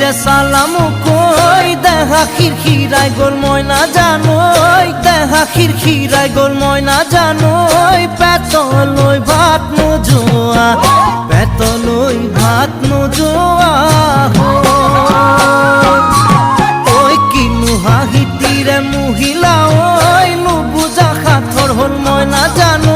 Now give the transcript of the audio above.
যে সালামু কই দেখা খিরখিরাই গোল ময়না জানোই দেখা খিরখিরাই গোল ময়না জানোই পেতলই ভাত নোজোয়া পেতলই ভাত নোজোয়া ওই কিনু হাহিতিরে মহিলা ওই নুবুজা খাথর হল ময়না জানো